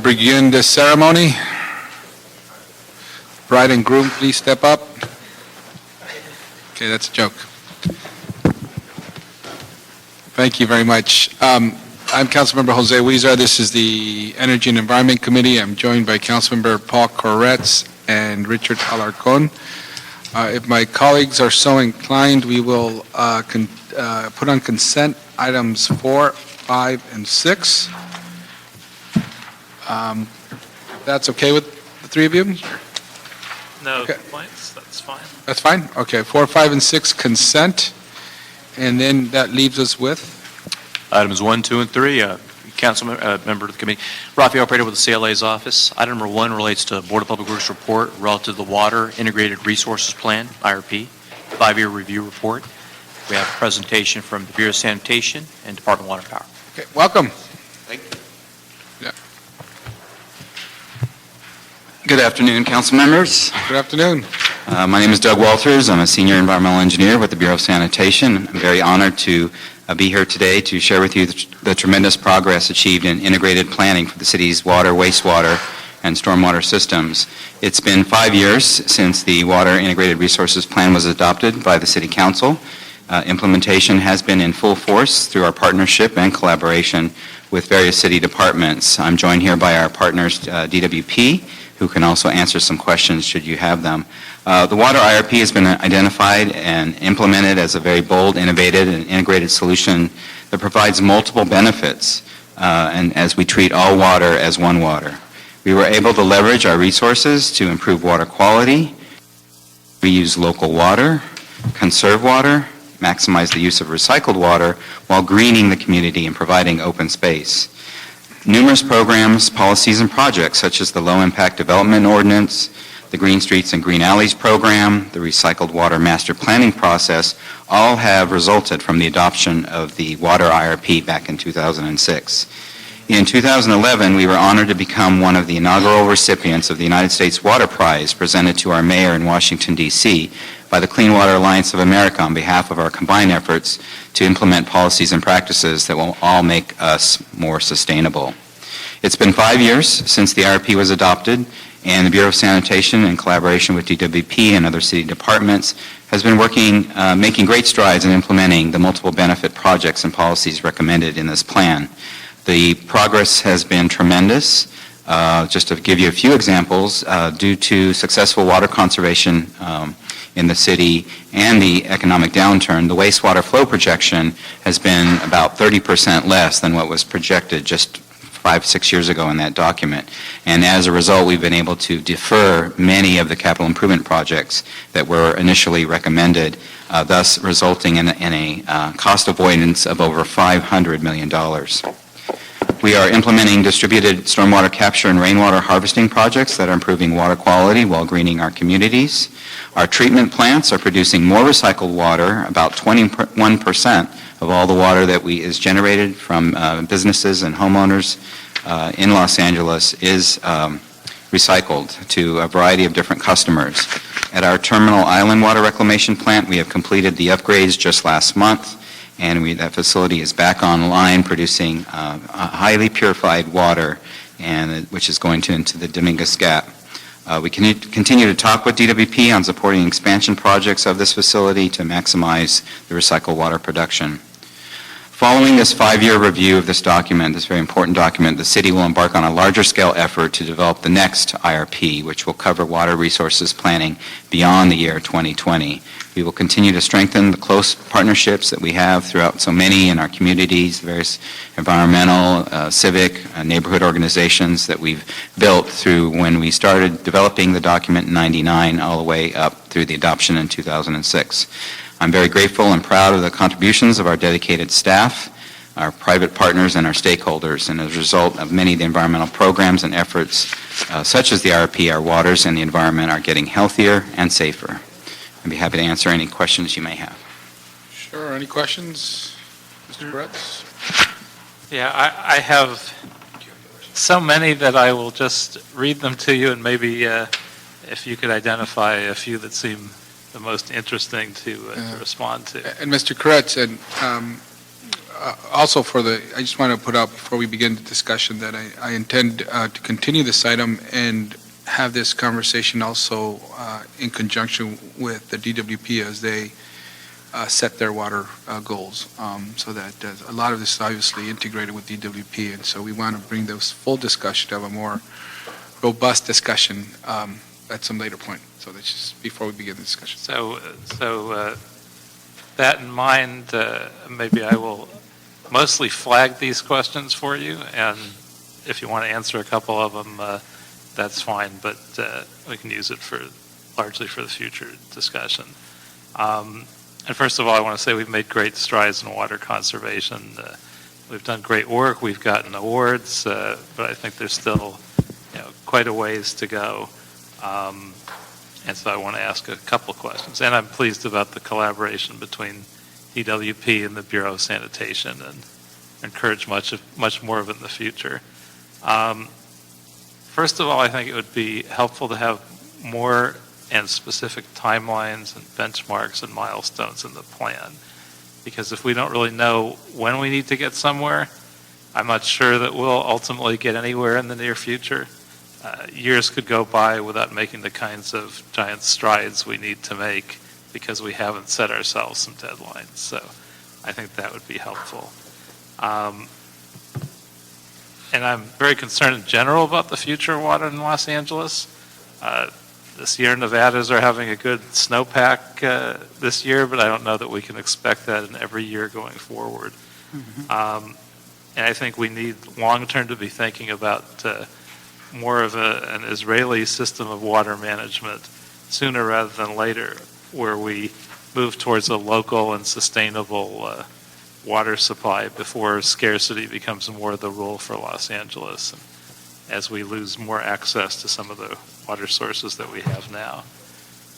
begin this ceremony. Bride and groom, please step up. Okay, that's a joke. Thank you very much. I'm Councilmember Jose Huizar. This is the Energy and Environment Committee. I'm joined by Councilmember Paul Koretz and Richard Alarcon. If my colleagues are so inclined, we will put on consent items 4, 5, and 6. If that's okay with the three of you? No Okay. complaints, that's fine. That's fine? Okay, 4, 5, and 6, consent. And then that leaves us with? Items 1, 2, and 3, member of the committee, Rafael Operator with the CLA's office. Item number 1 relates to Board of Public Works report relative to the Water Integrated Resources Plan, IRP, 5-year review report. We have a presentation from the Bureau of Sanitation and Department of Water and Power. Okay, welcome. Thank you. Good afternoon, council members. Good afternoon. My name is Doug Walters. I'm a senior environmental engineer with the Bureau of Sanitation. I'm very honored to be here today to share with you the tremendous progress achieved in integrated planning for the city's water, wastewater, and stormwater systems. It's been 5 years since the Water Integrated Resources Plan was adopted by the City Council. Implementation has been in full force through our partnership and collaboration with various city departments. I'm joined here by our partners, DWP, who can also answer some questions should you have them. The Water IRP has been identified and implemented as a very bold, innovative, and integrated solution that provides multiple benefits, and as we treat all water as one water. We were able to leverage our resources to improve water quality, reuse local water, conserve water, maximize the use of recycled water, while greening the community and providing open space. Numerous programs, policies, and projects such as the Low Impact Development Ordinance, the Green Streets and Green Alleys Program, the Recycled Water Master Planning process, all have resulted from the adoption of the Water IRP back in 2006. In 2011, we were honored to become one of the inaugural recipients of the United States Water Prize presented to our mayor in Washington, D.C. by the Clean Water Alliance of America on behalf of our combined efforts to implement policies and practices that will all make us more sustainable. It's been 5 years since the IRP was adopted, and the Bureau of Sanitation, in collaboration with DWP and other city departments, has been making great strides in implementing the multiple benefit projects and policies recommended in this plan. The progress has been tremendous. Just to give you a few examples, due to successful water conservation in the city and the economic downturn, the wastewater flow projection has been about 30% less than what was projected just 5-6 years ago in that document. And as a result, we've been able to defer many of the capital improvement projects that were initially recommended, thus resulting in a cost avoidance of over $500 million. We are implementing distributed stormwater capture and rainwater harvesting projects that are improving water quality while greening our communities. Our treatment plants are producing more recycled water. About 21% of all the water that is generated from businesses and homeowners in Los Angeles is recycled to a variety of different customers. At our Terminal Island Water Reclamation Plant, we have completed the upgrades just last month, and that facility is back online producing highly purified water, which is going into the Dominguez Gap. We continue to talk with DWP on supporting expansion projects of this facility to maximize the recycled water production. Following this 5-year review of this document, this very important document, the city will embark on a larger scale effort to develop the next IRP, which will cover water resources planning beyond the year 2020. We will continue to strengthen the close partnerships that we have throughout so many in our communities, various environmental, civic, neighborhood organizations that we've built through when we started developing the document in '99 all the way up through the adoption in 2006. I'm very grateful and proud of the contributions of our dedicated staff, our private partners, and our stakeholders. And as a result of many of the environmental programs and efforts, such as the IRP, our waters and the environment are getting healthier and safer. I'd be happy to answer any questions you may have. Sure. Any questions? Mr. Koretz? Yeah, I have so many that I will just read them to you, and maybe if you could identify a few that seem the most interesting to respond to. And Mr. Koretz, and also I just want to put out before we begin the discussion that I intend to continue this item and have this conversation also in conjunction with the DWP as they set their water goals, so that a lot of this is obviously integrated with DWP, and so we want to bring those full discussion to have a more robust discussion at some later point. So that's just before we begin the discussion. So that in mind, maybe I will mostly flag these questions for you, and if you want to answer a couple of them, that's fine, but we can use it largely for the future discussion. And first of all, I want to say we've made great strides in water conservation. We've done great work. We've gotten awards, but I think there's still quite a ways to go. And so I want to ask a couple questions. And I'm pleased about the collaboration between DWP and the Bureau of Sanitation, and encourage much more of it in the future. First of all, I think it would be helpful to have more and specific timelines and benchmarks and milestones in the plan. Because if we don't really know when we need to get somewhere, I'm not sure that we'll ultimately get anywhere in the near future. Years could go by without making the kinds of giant strides we need to make because we haven't set ourselves some deadlines. So I think that would be helpful. And I'm very concerned in general about the future of water in Los Angeles. The Sierra Nevadas are having a good snowpack this year, but I don't know that we can expect that in every year going forward. And I think we need long-term to be thinking about more of an Israeli system of water management sooner rather than later, where we move towards a local and sustainable water supply before scarcity becomes more the rule for Los Angeles, and as we lose more access to some of the water sources that we have now.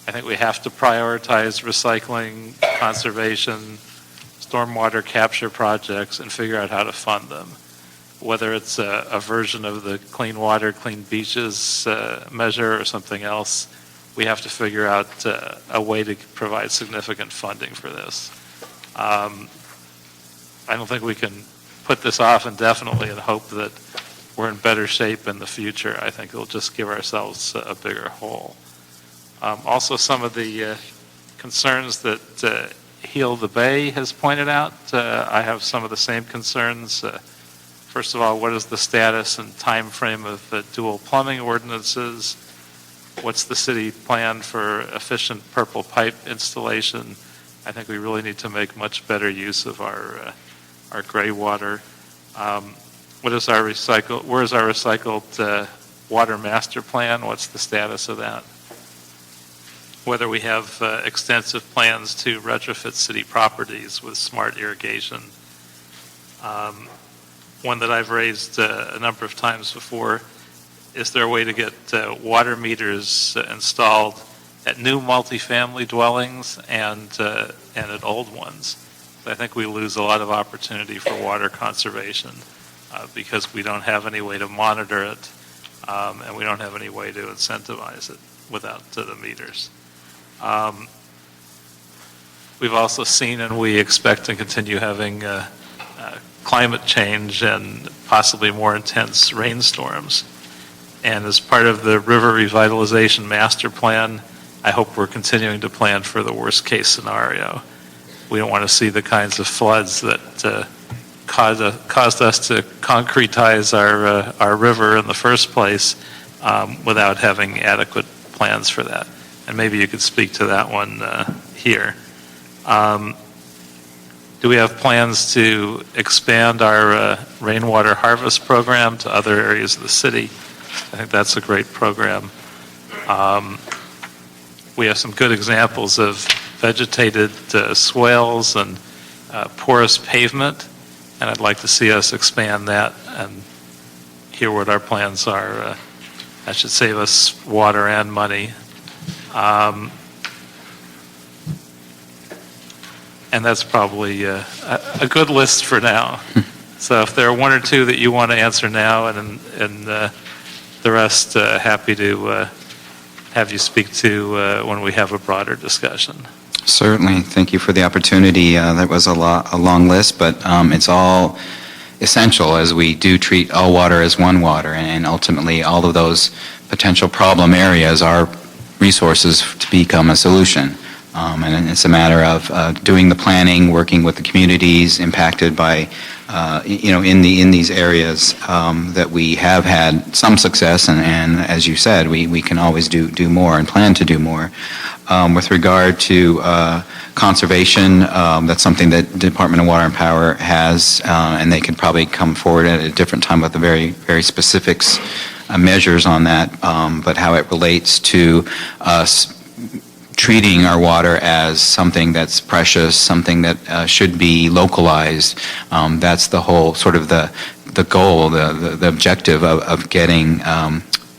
I think we have to prioritize recycling, conservation, stormwater capture projects, and figure out how to fund them. Whether it's a version of the Clean Water, Clean Beaches measure or something else, we have to figure out a way to provide significant funding for this. I don't think we can put this off indefinitely and hope that we're in better shape in the future. I think it'll just give ourselves a bigger hole. Also, some of the concerns that Heal the Bay has pointed out, I have some of the same concerns. First of all, what is the status and time frame of dual plumbing ordinances? What's the city plan for efficient purple pipe installation? I think we really need to make much better use of our gray water. Where is our recycled water master plan? What's the status of that? Whether we have extensive plans to retrofit city properties with smart irrigation. One that I've raised a number of times before, is there a way to get water meters installed at new multifamily dwellings and at old ones? I think we lose a lot of opportunity for water conservation because we don't have any way to monitor it, and we don't have any way to incentivize it without the meters. We've also seen, and we expect to continue having climate change and possibly more intense rainstorms. And as part of the river revitalization master plan, I hope we're continuing to plan for the worst case scenario. We don't want to see the kinds of floods that caused us to concretize our river in the first place without having adequate plans for that. And maybe you could speak to that one here. Do we have plans to expand our rainwater harvest program to other areas of the city? I think that's a great program. We have some good examples of vegetated swales and porous pavement, and I'd like to see us expand that and hear what our plans are. That should save us water and money. And that's probably a good list for now. So if there are one or two that you want to answer now, and the rest, happy to have you speak to when we have a broader discussion. Certainly. Thank you for the opportunity. That was a long list, but it's all essential as we do treat all water as one water, and ultimately all of those potential problem areas are resources to become a solution. And it's a matter of doing the planning, working with the communities impacted by, in these areas that we have had some success, and as you said, we can always do more and plan to do more. With regard to conservation, that's something that Department of Water and Power has, and they could probably come forward at a different time with the very specifics measures on that, but how it relates to us treating our water as something that's precious, something that should be localized. That's the whole sort of the goal, the objective of getting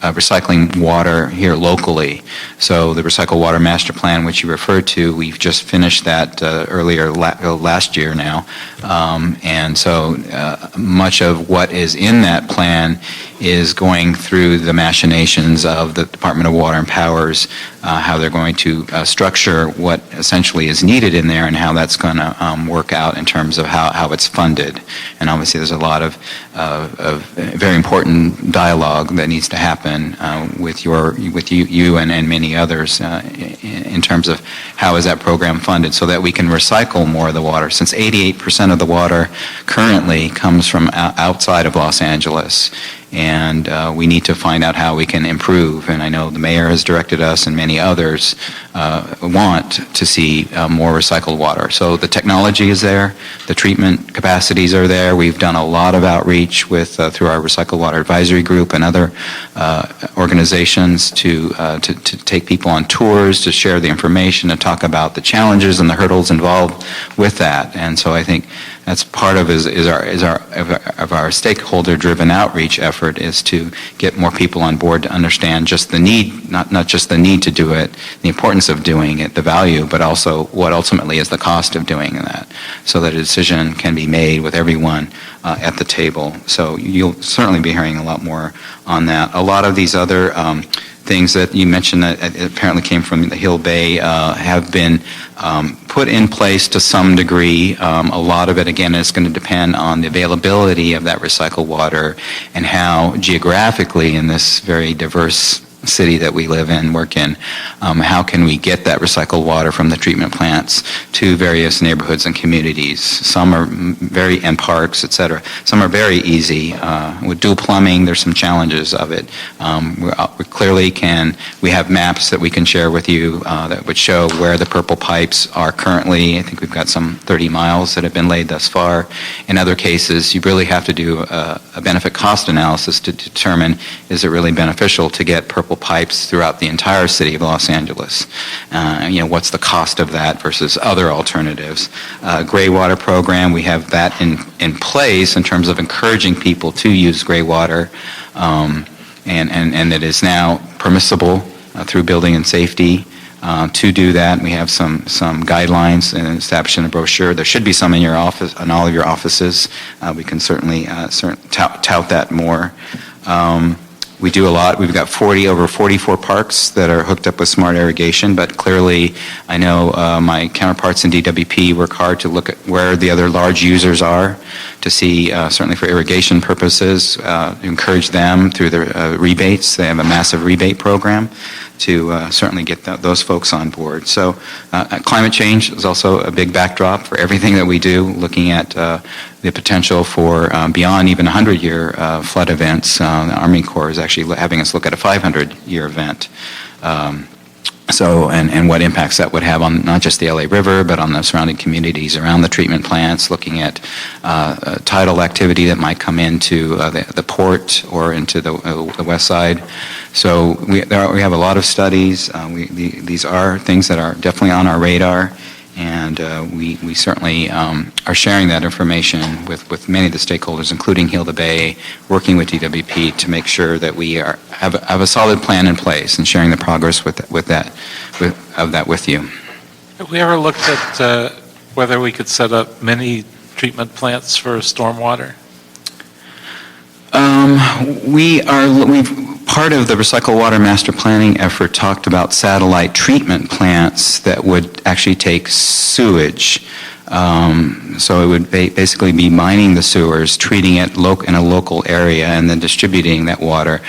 recycling water here locally. So the Recycle Water Master Plan, which you referred to, we've just finished that earlier last year now. And so much of what is in that plan is going through the machinations of the Department of Water and Power's, how they're going to structure what essentially is needed in there and how that's going to work out in terms of how it's funded. And obviously there's a lot of very important dialogue that needs to happen with you and many others in terms of how is that program funded so that we can recycle more of the water. Since 88% of the water currently comes from outside of Los Angeles, and we need to find out how we can improve. And I know the mayor has directed us and many others want to see more recycled water. So the technology is there, the treatment capacities are there. We've done a lot of outreach with through our Recycled Water Advisory Group and other organizations to take people on tours, to share the information, to talk about the challenges and the hurdles involved with that. And so I think that's part of our stakeholder-driven outreach effort, is to get more people on board to understand just the need, not just the need to do it, the importance of doing it, the value, but also what ultimately is the cost of doing that, so that a decision can be made with everyone at the table. So you'll certainly be hearing a lot more on that. A lot of these other things that you mentioned that apparently came from the Hill Bay have been put in place to some degree. A lot of it, again, is going to depend on the availability of that recycled water and how geographically in this very diverse city that we live in, work in, how can we get that recycled water from the treatment plants to various neighborhoods and communities. Some are and parks, et cetera. Some are very easy. With dual plumbing, there's some challenges of it. We have maps that we can share with you that would show where the purple pipes are currently. I think we've got some 30 miles that have been laid thus far. In other cases, you really have to do a benefit cost analysis to determine, is it really beneficial to get purple pipes throughout the entire city of Los Angeles? What's the cost of that versus other alternatives? Gray water program, we have that in place in terms of encouraging people to use gray water, and it is now permissible through building and safety to do that. We have some guidelines and establishing a brochure. There should be some in your office, in all of your offices. We can certainly tout that more. We do a lot. We've got over 44 parks that are hooked up with smart irrigation, but clearly I know my counterparts in DWP work hard to look at where the other large users are to see, certainly for irrigation purposes, encourage them through their rebates. They have a massive rebate program to certainly get those folks on board. So climate change is also a big backdrop for everything that we do, looking at the potential for beyond even 100-year flood events. The Army Corps is actually having us look at a 500-year event. And what impacts that would have on not just the LA River, but on the surrounding communities around the treatment plants, looking at tidal activity that might come into the port or into the west side. So we have a lot of studies. These are things that are definitely on our radar, and we certainly are sharing that information with many of the stakeholders, including Hill Bay, working with DWP to make sure that we have a solid plan in place and sharing the progress with that with you. Have we ever looked at whether we could set up mini treatment plants for stormwater? part of the Recycled Water Master Planning effort talked about satellite treatment plants that would actually take sewage. So it would basically be mining the sewers, treating it in a local area, and then distributing that water.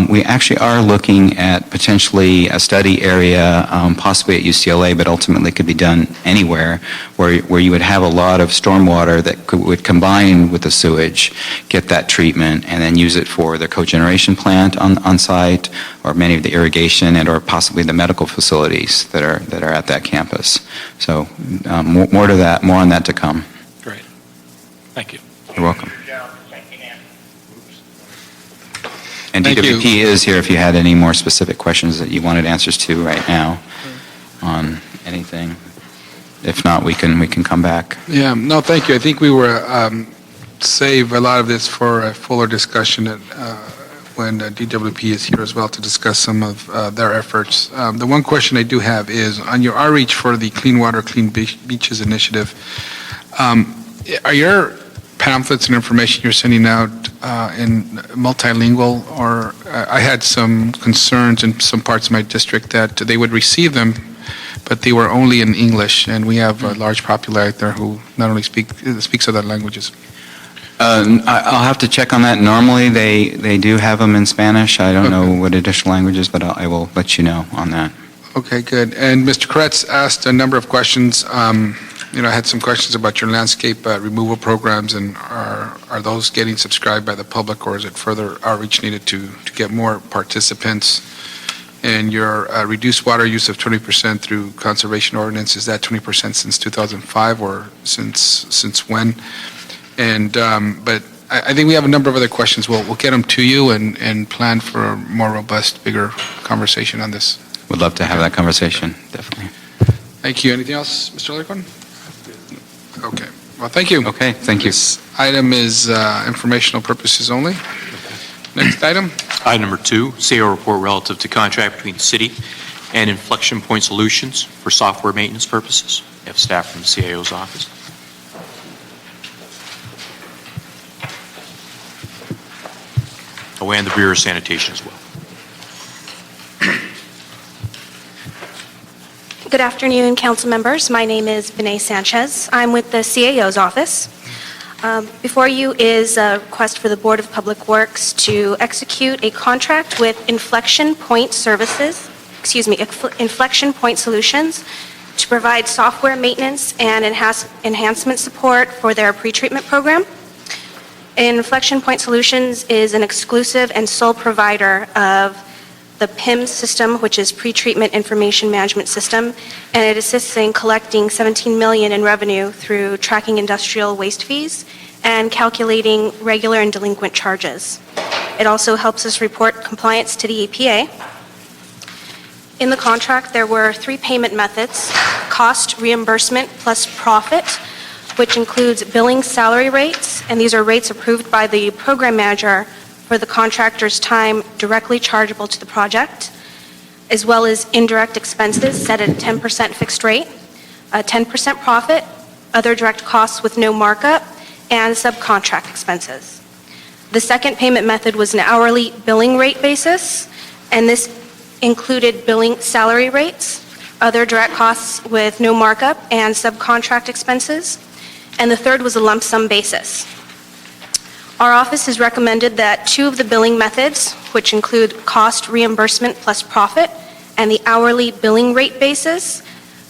We actually are looking at potentially a study area, possibly at UCLA, but ultimately could be done anywhere, where you would have a lot of stormwater that would combine with the sewage, get that treatment, and then use it for the cogeneration plant on site, or many of the irrigation and or possibly the medical facilities that are at that campus. So more to that, more on that to come. Great. Thank you. You're welcome. And Thank you. DWP is here if you had any more specific questions that you wanted answers to right now on anything. If not, we can come back. Yeah, no, thank you. I think we were save a lot of this for a fuller discussion when DWP is here as well to discuss some of their efforts. The one question I do have is, on your outreach for the Clean Water, Clean Beaches initiative, are your pamphlets and information you're sending out in multilingual? Or I had some concerns in some parts of my district that they would receive them, but they were only in English, and we have a large population there who not only speaks other languages. I'll have to check on that. Normally, they do have them in Spanish. I don't know what additional languages, but I will let you know on that. Okay, good. And Mr. Kretz asked a number of questions. I had some questions about your landscape removal programs, and are those getting subscribed by the public, or is it further outreach needed to get more participants? And your reduced water use of 20% through conservation ordinance, is that 20% since 2005, or since when? And but I think we have a number of other questions. We'll get them to you and plan for a more robust, bigger conversation on this. Would love to have that conversation, definitely. Thank you. Anything else, Mr. Alarcon? Okay. Well, thank you. Okay, thank you. This item is informational purposes only. Next item. Item number 2, CO report relative to contract between the city and Inflection Point Solutions for software maintenance purposes. We have staff from the CAO's office. Oh, and the Bureau of Sanitation as well. Good afternoon, council members. My name is Vinay Sanchez. I'm with the CAO's office. Before you is a request for the Board of Public Works to execute a contract with Inflection Point Solutions to provide software maintenance and enhancement support for their pretreatment program. Inflection Point Solutions is an exclusive and sole provider of the PIM system, which is Pretreatment Information Management System, and it assists in collecting $17 million in revenue through tracking industrial waste fees and calculating regular and delinquent charges. It also helps us report compliance to the EPA. In the contract, there were 3 payment methods: cost reimbursement plus profit, which includes billing salary rates, and these are rates approved by the program manager for the contractor's time directly chargeable to the project, as well as indirect expenses set at a 10% fixed rate, a 10% profit, other direct costs with no markup, and subcontract expenses. The second payment method was an hourly billing rate basis, and this included billing salary rates, other direct costs with no markup, and subcontract expenses. And the third was a lump sum basis. Our office has recommended that 2 of the billing methods, which include cost reimbursement plus profit and the hourly billing rate basis,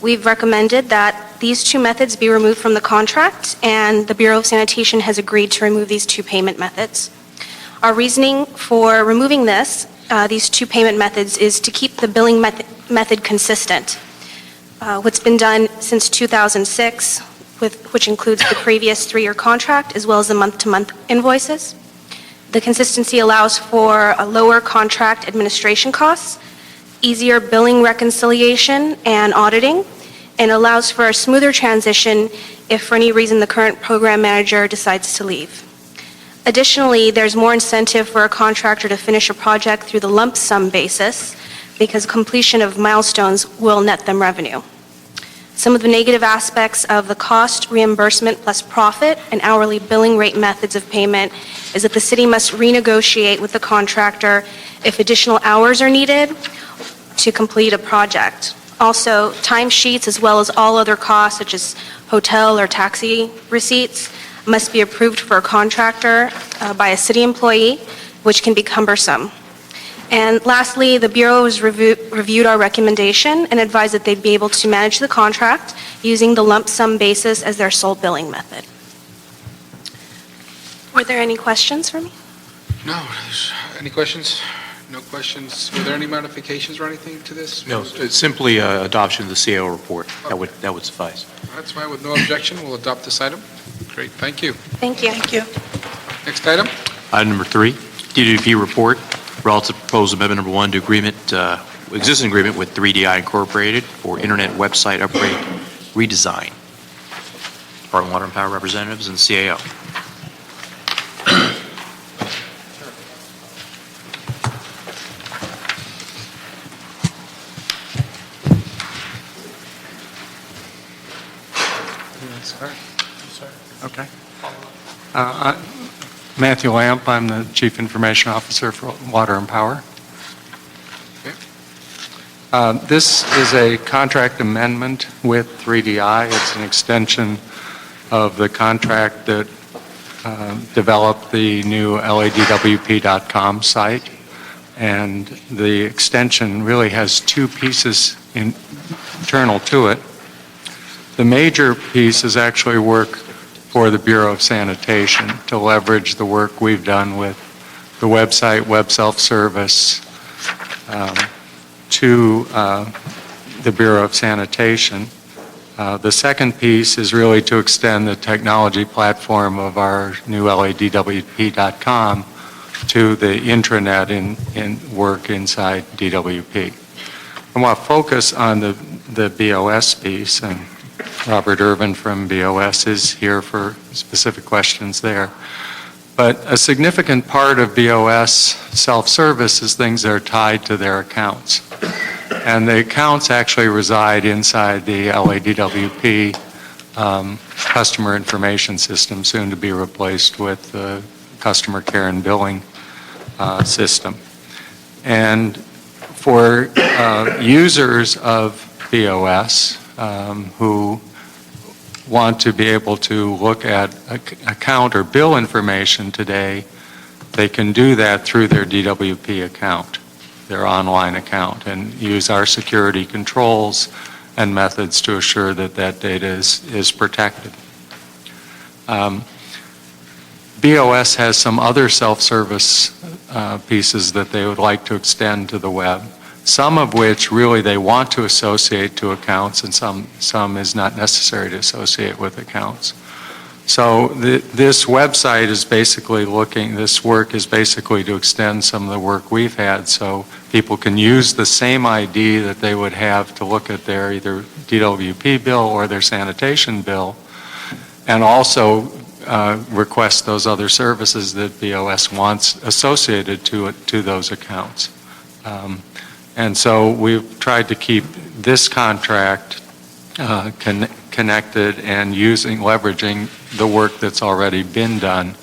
we've recommended that these 2 methods be removed from the contract, and the Bureau of Sanitation has agreed to remove these 2 payment methods. Our reasoning for removing these 2 payment methods is to keep the billing method consistent. What's been done since 2006, which includes the previous 3-year contract as well as the month-to-month invoices. The consistency allows for a lower contract administration costs, easier billing reconciliation and auditing, and allows for a smoother transition if for any reason the current program manager decides to leave. Additionally, there's more incentive for a contractor to finish a project through the lump sum basis because completion of milestones will net them revenue. Some of the negative aspects of the cost reimbursement plus profit and hourly billing rate methods of payment is that the city must renegotiate with the contractor if additional hours are needed to complete a project. Also, timesheets as well as all other costs such as hotel or taxi receipts must be approved for a contractor by a city employee, which can be cumbersome. And lastly, the Bureau has reviewed our recommendation and advised that they'd be able to manage the contract using the lump sum basis as their sole billing method. Were there any questions for me? No. Any questions? No questions. Were there any modifications or anything to this? No, it's simply adoption of the CAO report. That would suffice. That's fine. With no objection, we'll adopt this item. Great, thank you. Thank you. Thank you. Next item? Item number 3, DWP report relative to proposed amendment number 1 to existing agreement with 3DI Incorporated for internet website upgrade redesign. Department of Water and Power representatives and CAO. Okay. Matthew Lamp, I'm the Chief Information Officer for Water and Power. This is a contract amendment with 3DI. It's an extension of the contract that developed the new ladwp.com site. And the extension really has 2 pieces internal to it. The major piece is actually work for the Bureau of Sanitation to leverage the work we've done with the website, web self-service, to the Bureau of Sanitation. The second piece is really to extend the technology platform of our new ladwp.com to the intranet in work inside DWP. I want to focus on the BOS piece, and Robert Irvin from BOS is here for specific questions there. But a significant part of BOS self-service is things that are tied to their accounts. And the accounts actually reside inside the LADWP customer information system, soon to be replaced with the customer care and billing system. And for users of BOS who want to be able to look at account or bill information today, they can do that through their DWP account, their online account, and use our security controls and methods to assure that that data is protected. BOS has some other self-service pieces that they would like to extend to the web, some of which really they want to associate to accounts, and some is not necessary to associate with accounts. So this website is basically this work is basically to extend some of the work we've had, so people can use the same ID that they would have to look at their either DWP bill or their sanitation bill, and also request those other services that BOS wants associated to those accounts. And so we've tried to keep this contract connected and leveraging the work that's already been done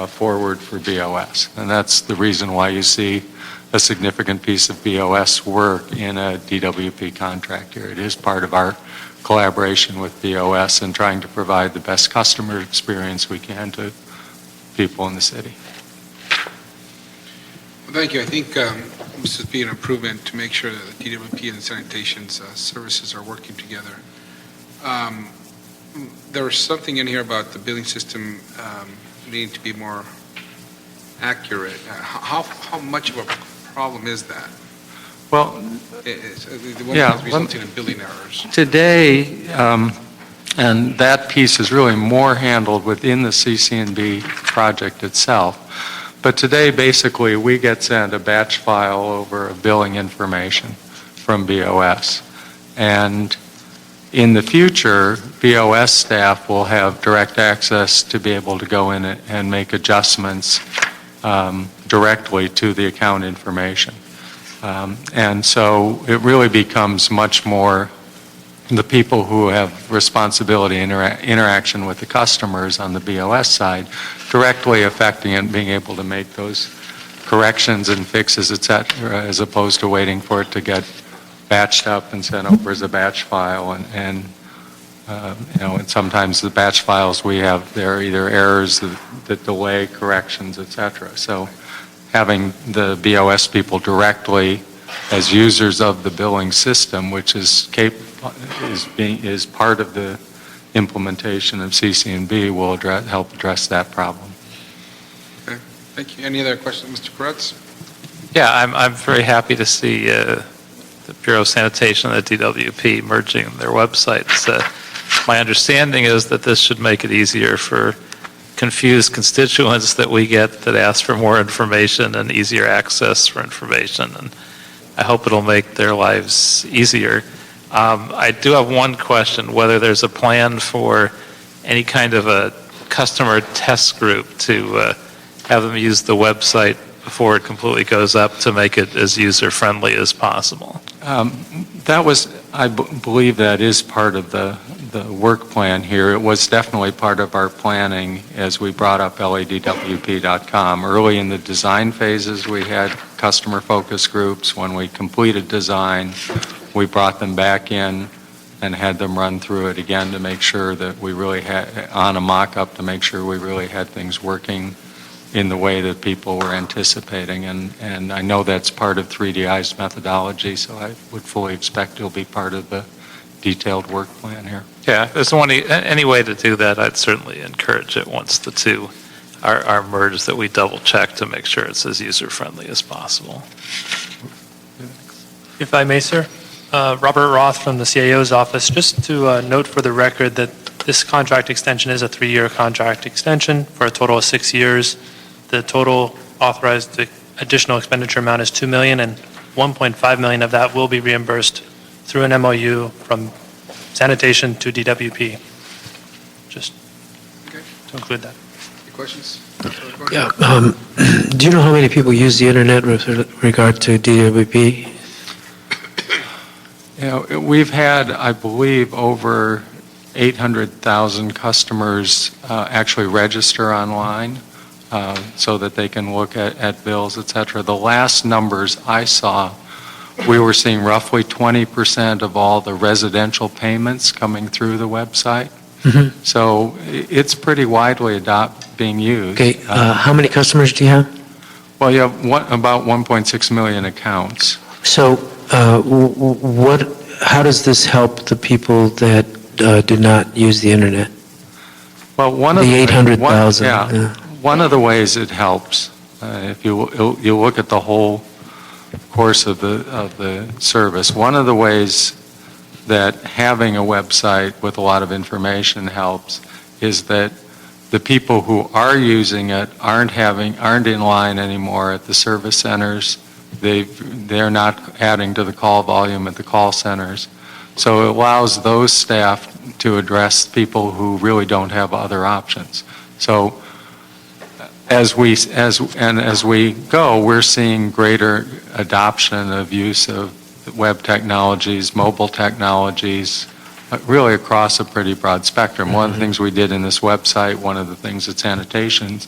forward for BOS. And that's the reason why you see a significant piece of BOS work in a DWP contract here. It is part of our collaboration with BOS and trying to provide the best customer experience we can to people in the city. Well, thank you. I think this would be an improvement to make sure that the DWP and sanitation's services are working together. There was something in here about the billing system needing to be more accurate. How much of a problem is that? Well, The one yeah, that's resulting in billing errors. today, and that piece is really more handled within the CC&B project itself. But today, basically, we get sent a batch file over of billing information from BOS. And in the future, BOS staff will have direct access to be able to go in and make adjustments directly to the account information. And so it really becomes much more the people who have responsibility interaction with the customers on the BOS side directly affecting it and being able to make those corrections and fixes, et cetera, as opposed to waiting for it to get batched up and sent over as a batch file. And sometimes the batch files we have, there are either errors that delay corrections, et cetera. So having the BOS people directly as users of the billing system, which is part of the implementation of CC&B, will help address that problem. Okay, thank you. Any other questions, Mr. Koretz? Yeah, I'm very happy to see the Bureau of Sanitation and the DWP merging their websites. My understanding is that this should make it easier for confused constituents that we get that ask for more information and easier access for information, and I hope it'll make their lives easier. I do have one question, whether there's a plan for any kind of a customer test group to have them use the website before it completely goes up to make it as user-friendly as possible. I believe that is part of the work plan here. It was definitely part of our planning as we brought up LADWP.com. Early in the design phases, we had customer focus groups. When we completed design, we brought them back in and had them run through it again to make sure that we really had, on a mock-up, to make sure we really had things working in the way that people were anticipating. And I know that's part of 3DI's methodology, so I would fully expect it'll be part of the detailed work plan here. Yeah, if there's any way to do that, I'd certainly encourage it once the two are merged, that we double-check to make sure it's as user-friendly as possible. If I may, sir. Robert Roth from the CAO's office. Just to note for the record that this contract extension is a 3-year contract extension for a total of 6 years. The total authorized additional expenditure amount is $2 million, and $1.5 million of that will be reimbursed through an MOU from sanitation to DWP. Just to include that. Any questions? Yeah. Do you know how many people use the internet with regard to DWP? We've had, I believe, over 800,000 customers actually register online so that they can look at bills, et cetera. The last numbers I saw, we were seeing roughly 20% of all the residential payments coming through the website. Mm-hmm. So it's pretty widely being used. Okay. How many customers do you have? Well, you have about 1.6 million accounts. So how does this help the people that do not use the internet? Well, The 800,000. One of the ways it helps, if you look at the whole course of the service, one of the ways that having a website with a lot of information helps is that the people who are using it aren't in line anymore at the service centers. They're not adding to the call volume at the call centers. So it allows those staff to address people who really don't have other options. So as we go, we're seeing greater adoption of use of web technologies, mobile technologies, really across a pretty broad spectrum. One of the things we did in this website, one of the things that sanitation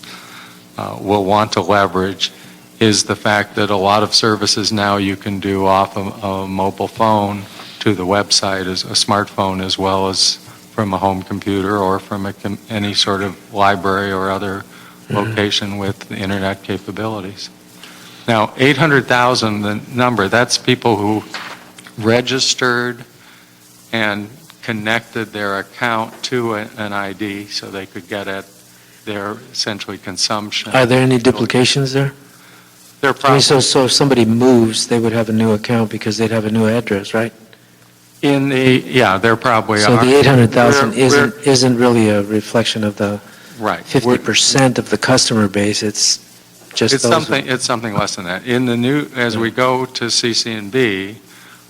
will want to leverage is the fact that a lot of services now you can do off a mobile phone to the website, as a smartphone, as well as from a home computer or from any sort of library or other location with internet capabilities. Now, 800,000, the number, that's people who registered and connected their account to an ID so they could get at their essentially consumption. Are there any duplications there? They're I mean, so if somebody moves, they would have a new account because they'd have a new address, right? There probably So are. the 800,000 isn't really a reflection of the Right. 50% of the customer base. It's just It's those. something less than that. As we go to CC&B,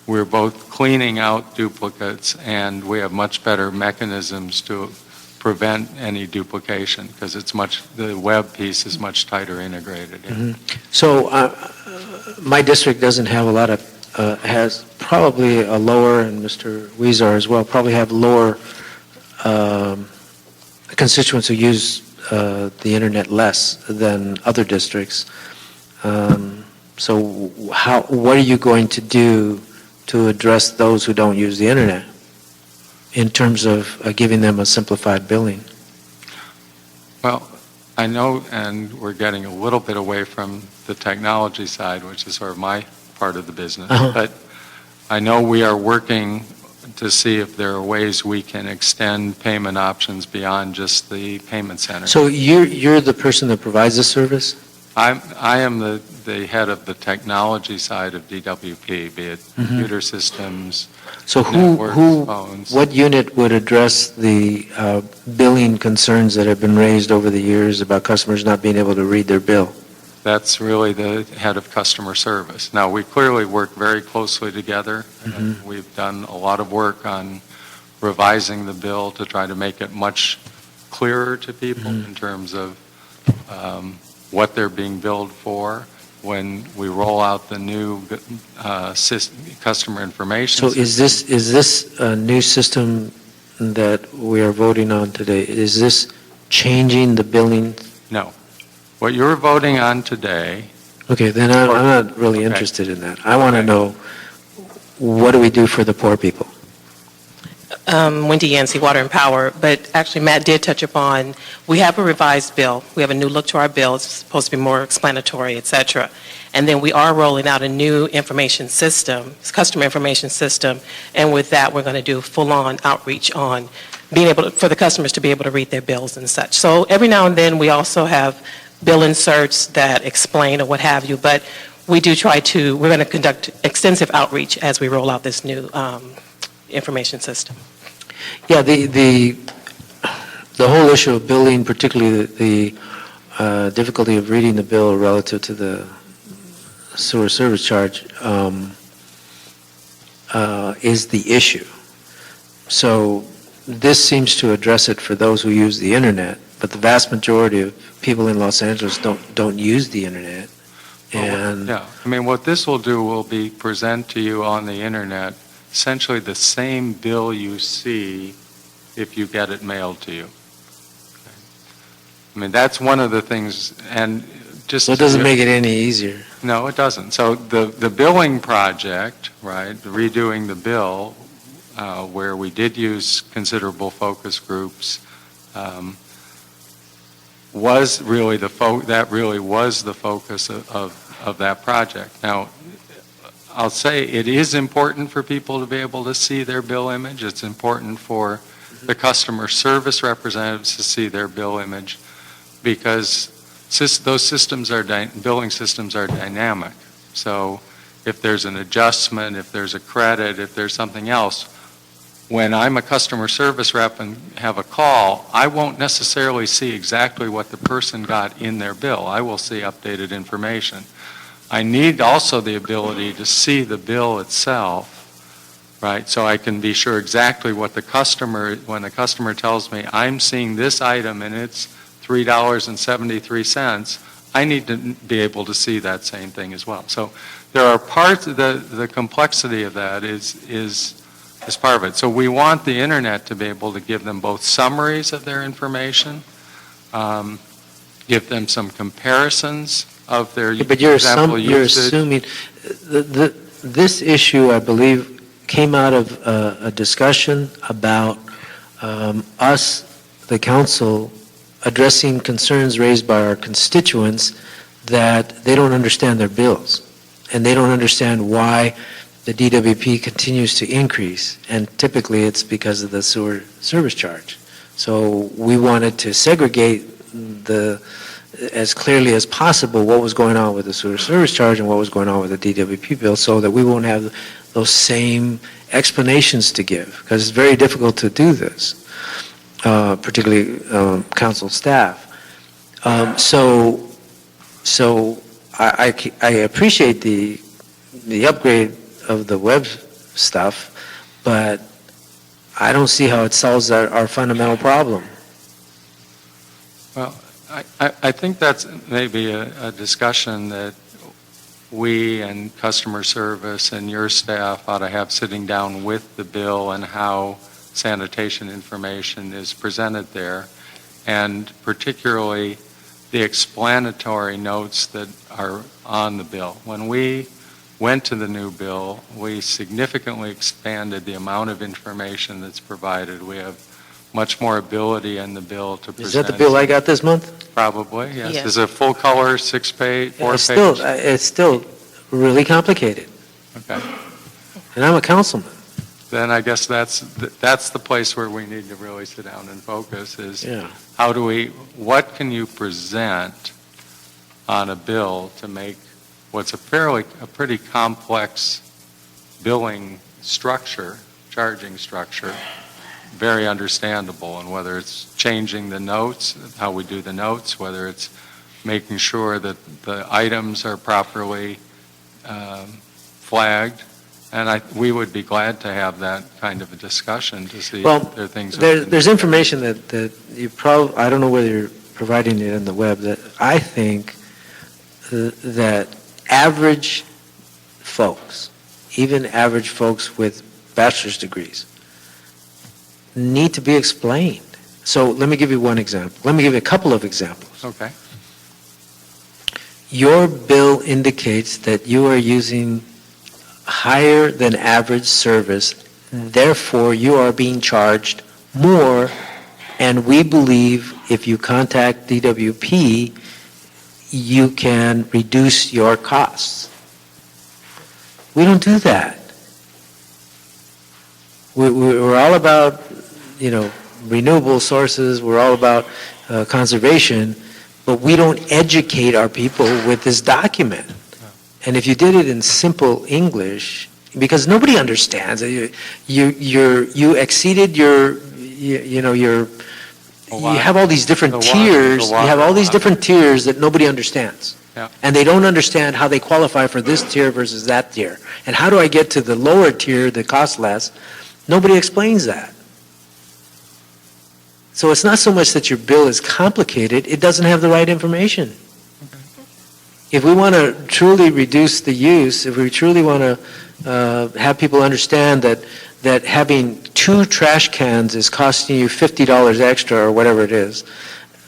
we're both cleaning out duplicates, and we have much better mechanisms to prevent any duplication because the web piece is much tighter integrated. Mhm. So my district doesn't have a lot of, has probably a lower, and Mr. Weezer as well, probably have lower constituents who use the internet less than other districts. So what are you going to do to address those who don't use the internet in terms of giving them a simplified billing? Well, I know, and we're getting a little bit away from the technology side, which is sort of my part of the business, but I know we are working to see if there are ways we can extend payment options beyond just the payment center. So you're the person that provides the service? I am the head of the technology side of DWP, be it computer systems, So networks, phones. what unit would address the billing concerns that have been raised over the years about customers not being able to read their bill? That's really the head of customer service. Now, we clearly work very closely together. We've done a lot of work on revising the bill to try to make it much clearer to people in terms of what they're being billed for when we roll out the new customer information So system. is this a new system that we are voting on today? Is this changing the billing? No. What you're voting on today, Okay, then I'm not really Okay. interested in that. I want to Okay. know, what do we do for the poor people? Wendy Yancey, Water and Power, but actually Matt did touch upon, we have a revised bill. We have a new look to our bill. It's supposed to be more explanatory, et cetera. And then we are rolling out a new information system, it's customer information system, and with that, we're going to do full-on outreach on being able to, for the customers to be able to read their bills and such. So every now and then, we also have bill inserts that explain or what have you, but we do try to, we're going to conduct extensive outreach as we roll out this new information system. Yeah, the whole issue of billing, particularly the difficulty of reading the bill relative to the sewer service charge, is the issue. So this seems to address it for those who use the internet, but the vast majority of people in Los Angeles don't use the internet. And yeah, I mean, what this will do will be present to you on the internet essentially the same bill you see if you get it mailed to you. I mean, that's one of the things, and just... so it doesn't make it any easier. No, it doesn't. So the billing project, right, redoing the bill, where we did use considerable focus groups, was really that really was the focus of that project. Now, I'll say it is important for people to be able to see their bill image. It's important for the customer service representatives to see their bill image because those systems billing systems are dynamic. So if there's an adjustment, if there's a credit, if there's something else, when I'm a customer service rep and have a call, I won't necessarily see exactly what the person got in their bill. I will see updated information. I need also the ability to see the bill itself, right? So I can be sure exactly what the customer, when the customer tells me, I'm seeing this item and it's $3.73, I need to be able to see that same thing as well. So there are parts of the complexity of that is part of it. So we want the internet to be able to give them both summaries of their information, give them some comparisons of their But you're usage. assuming, this issue, I believe, came out of a discussion about us, the council, addressing concerns raised by our constituents that they don't understand their bills, and they don't understand why the DWP continues to increase, and typically it's because of the sewer service charge. So we wanted to segregate as clearly as possible what was going on with the sewer service charge and what was going on with the DWP bill so that we won't have those same explanations to give, because it's very difficult to do this, particularly council staff. So I appreciate the upgrade of the web stuff, but I don't see how it solves our fundamental problem. Well, I think that's maybe a discussion that we and customer service and your staff ought to have sitting down with the bill and how sanitation information is presented there, and particularly the explanatory notes that are on the bill. When we went to the new bill, we significantly expanded the amount of information that's provided. We have much more ability in the bill to present. Is that the bill I got this month? Probably, yes. Yes. It's a full color, 6-page, 4-page. It's still really complicated, Okay. and I'm a councilman. Then I guess that's the place where we need to really sit down and focus is Yeah. what can you present on a bill to make what's a pretty complex billing structure, charging structure, very understandable, and whether it's changing the notes, how we do the notes, whether it's making sure that the items are properly flagged, and we would be glad to have that kind of a discussion to see Well, if there are things. that we can there's do. information that you probably, I don't know whether you're providing it in the web, that I think that average folks, even average folks with bachelor's degrees, need to be explained. So let me give you one example. Let me give you a couple of examples. Okay. Your bill indicates that you are using higher than average service, therefore you are being charged more, and we believe if you contact DWP, you can reduce your costs. We don't do that. We're all about, renewable sources, we're all about conservation, but we don't educate our people with this document. And if you did it in simple English, because nobody understands, you exceeded you have all these different tiers, you have all these different tiers that nobody understands. Yeah. And they don't understand how they qualify for this tier versus that tier. And how do I get to the lower tier that costs less? Nobody explains that. So it's not so much that your bill is complicated, it doesn't have the right information. If we want to truly reduce the use, if we truly want to have people understand that having 2 trash cans is costing you $50 extra or whatever it is,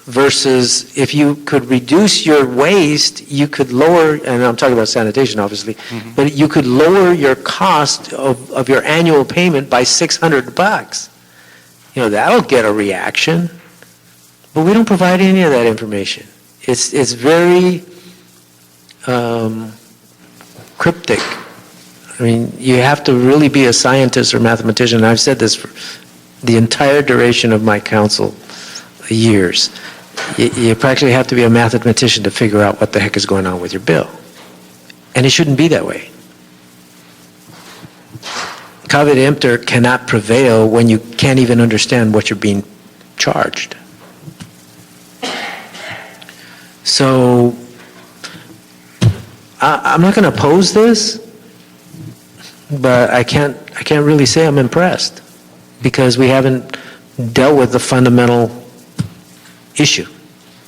versus if you could reduce your waste, you could lower, and I'm talking about sanitation obviously, but you could lower your cost of your annual payment by $600. That'll get a reaction, but we don't provide any of that information. It's very cryptic. I mean, you have to really be a scientist or mathematician. I've said this for the entire duration of my council years. You practically have to be a mathematician to figure out what the heck is going on with your bill. And it shouldn't be that way. Caveat emptor cannot prevail when you can't even understand what you're being charged. So I'm not going to oppose this, but I can't really say I'm impressed because we haven't dealt with the fundamental issue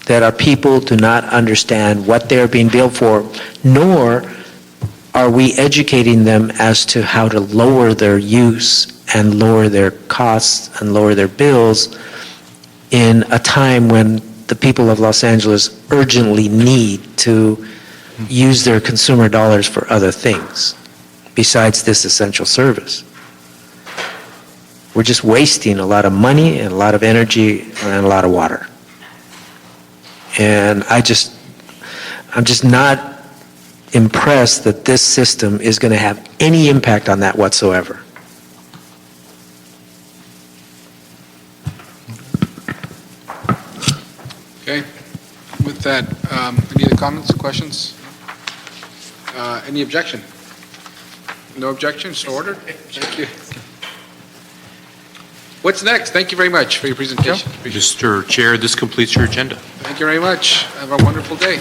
that our people do not understand what they're being billed for, nor are we educating them as to how to lower their use and lower their costs and lower their bills in a time when the people of Los Angeles urgently need to use their consumer dollars for other things besides this essential service. We're just wasting a lot of money and a lot of energy and a lot of water. And I'm just not impressed that this system is going to have any impact on that whatsoever. Okay. With that, any other comments, questions? Any objection? No objection, so ordered. Thank you. What's next? Thank you very much for your presentation. Mr. Chair, this completes your agenda. Thank you very much. Have a wonderful day.